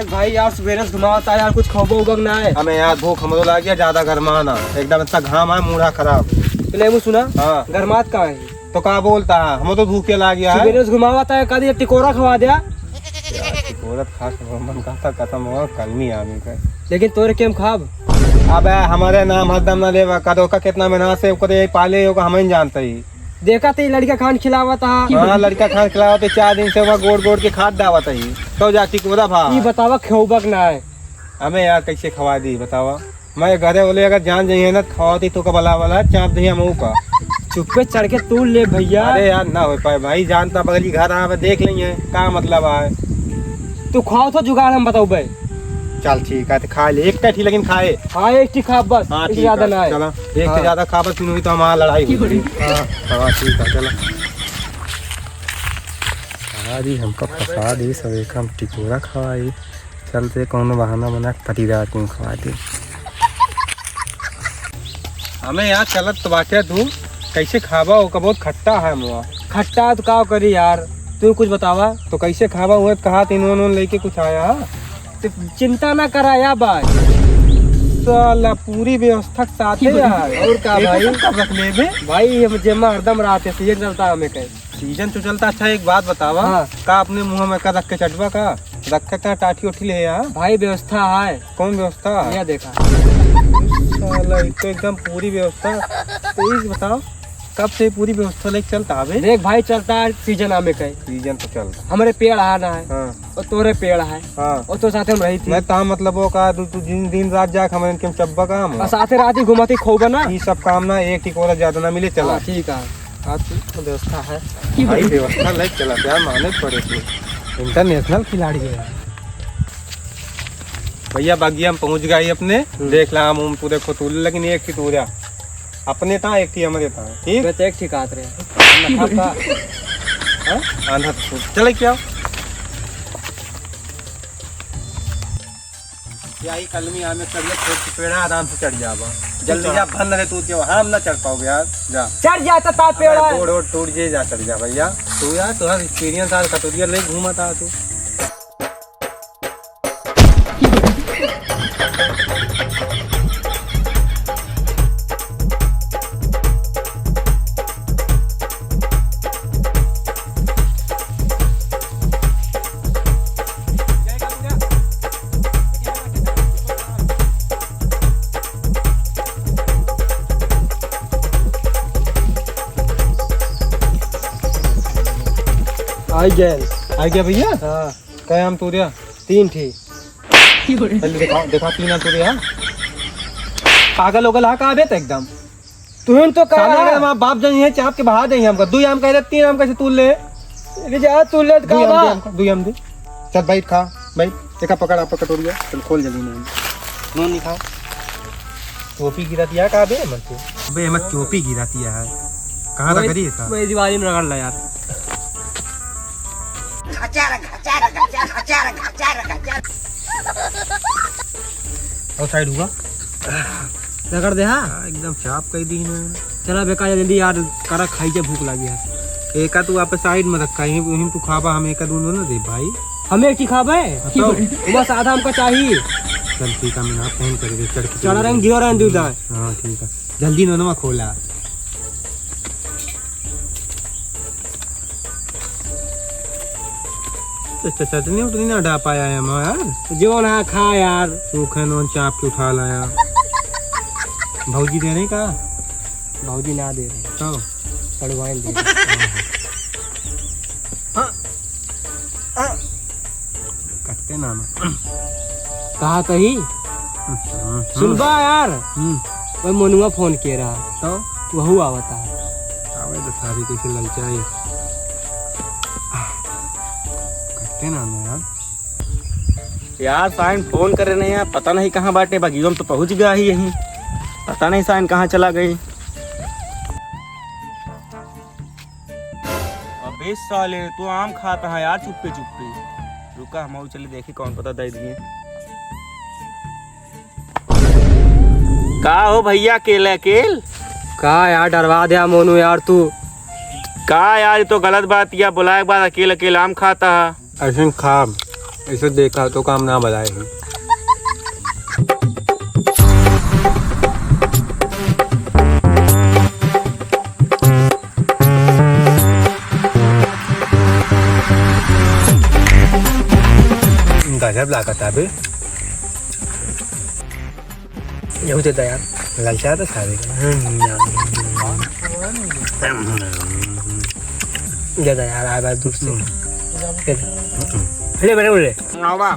देख भाई यार सवेरे से घुमाता है यार, कुछ खबो उबक ना है हमें यार भूख हमरो लग गया, ज्यादा गरमाना एकदम इतना घाम है, मूढ़ा खराब। पहले वो सुना हाँ गरमात कहाँ है तो क्या बोलता है, हम तो भूखे लग गया है। सवेरे से घुमाता है, कभी टिकोरा खवा दिया औरत खास मन का खत्म हो कलमी आगे का। लेकिन तोरे केम खाब अब हमारे नाम हरदम ना लेवा कदो का कितना मेहनत से ओकरे पाले होगा हम ही जानते ही। देखा तो लड़का खान खिलावा था। हाँ लड़का खान खिलावा तो 4 दिन से वह गोड़ गोड़ के खाद दावत ही तो जाती कोदा भा। ये बतावा खेबक ना है हमें यार कैसे खवा दी बतावा। मैं घरे बोले अगर जान जाइए ना खवाती तो कबला वाला चाप दही मुँह का। चुप्पे चढ़ के तू ले भैया। अरे यार ना हो पाए भाई, जानता बगली घर आवे देख लेंगे क्या मतलब है। तू खाओ तो जुगाड़ हम बताऊ भाई। चल ठीक है तो खा ले एक टाइम लेकिन खाए। हाँ एक ठीक खा बस। हाँ ठीक ज्यादा ना है है। चलो एक से ज्यादा खा बस हुई तो हमारा लड़ाई होगी। हाँ ठीक है चलो। अरे हमको फंसा दी सब हम टिकोरा खवाई, चलते कौन बहाना बना पटीदार क्यों खवा दी। हमें यार चलत तो बाटे तू कैसे खावा हो का बहुत खट्टा है मुआ। खट्टा तो का करी यार, तू कुछ बतावा। तो कैसे खावा हुआ कहा तीनों लेके कुछ आया। तो चिंता ना कराया भाई, साला पूरी व्यवस्था के साथ है यार। और का भाई कब रख ले बे भाई हम जेमा हरदम रहते सीजन चलता हमें कहीं सीजन तो चलता। अच्छा एक बात बतावा। हाँ। का अपने मुंह में का रख के चटवा का रखे का टाटी उठी ले यार। भाई व्यवस्था है। कौन व्यवस्था है? ये देखा साला ये तो एकदम पूरी व्यवस्था। तो ये बताओ कब से पूरी व्यवस्था लेके चलता है? देख भाई चलता है सीजन हमें कहीं। सीजन तो चलता। हमारे पेड़ आना है हाँ और तोरे पेड़ है हाँ और तो साथ हम रही थी। मैं ता मतलब वो का तू दिन रात जाके हमारे इनके चब्बा का हम और साथे रात ही घुमाती खोबा ना। ये सब काम ना एक टिकोरा ज्यादा ना मिले चला। हाँ, ठीक है। हाँ तो व्यवस्था है भाई, व्यवस्था लेके चला यार, माने पड़े थे। इंटरनेशनल खिलाड़ी है भैया। बागी हम पहुंच गए अपने, देख ला हम पूरे खोतूल लेकिन एक ही तूरा अपने था एक थी हमारे था। ठीक मैं एक ठीक आत रहे आंधा चले क्या यही कलमी आमे चढ़िया पेड़ा आराम से चढ़ जावा जल्दी जा भन रहे तू जो हम ना चढ़ पाओगे यार। जा चढ़ जाता ता पेड़ रोड रोड टूट जे जा चढ़ जा भैया। तू यार तुम्हारा एक्सपीरियंस आज खतुरिया ले घूमा था तू। आ गया भैया। हाँ क्या हम तूरिया 3 थी। देखा देखा तीन तूरिया पागल होगल हा कहा बेत एकदम। तुम तो साले कहा मां बाप जन है चाप के बहा दे हमका। 2 आम कह रहे 3 आम कैसे तू ले। जा तू ले 2 आम दे चल बैठ खा बैठ। देखा पकड़ आप कटोरिया चल खोल जल्दी नून नहीं खा। टोपी गिरा दिया कहा बे मत बे मत टोपी गिरा दिया है कहां रख रही है। मैं दिवाली में रगड़ ला यार। और साइड हुआ रगड़ दे। हाँ एकदम चाप कह दी ना। चला बेकार जल्दी यार करा खाई जा भूख लगी यार। एका तू आप साइड में रखा है यहीं तू खाबा हम एका दोनों ना दे भाई। हमें एक खाबे बस आधा हमको चाहिए। चल ठीक है मैं फोन कर चढ़ के चढ़ा रंग गिरो रंग दूध। हाँ ठीक है जल्दी नोनमा खोला। चटनी उतनी ना डा पाया है मैं यार। जो ना खा यार सूखे नोन चाप के उठा लाया। भौजी दे नहीं का भौजी ना दे रहे तो सड़वाइन दे कटते ना कहा कही सुनबा यार। वही मनुआ फोन किए रहा तो वहू आवता आवे तो सारी कैसे ललचाई कटते ना यार साइन फोन करे नहीं यार, पता नहीं कहाँ बाटे। बगियों में तो पहुंच गया ही यहीं, पता नहीं साइन कहाँ चला गई। अबे साले तू आम खाता है यार चुप्पे चुप्पे। रुका हम चले देखी कौन पता दे दिए। का हो भैया अकेले अकेल का यार डरवा दिया मोनू यार तू। का यार ये तो गलत बात या बुलाए के बाद अकेले अकेले आम खाता है। ऐसे खा ऐसे देखा तो काम ना बढ़ाए गजब लागत है बे येऊ देता यार ललचा तो सारे देता यार आ बार दूर से ले बड़े nào ba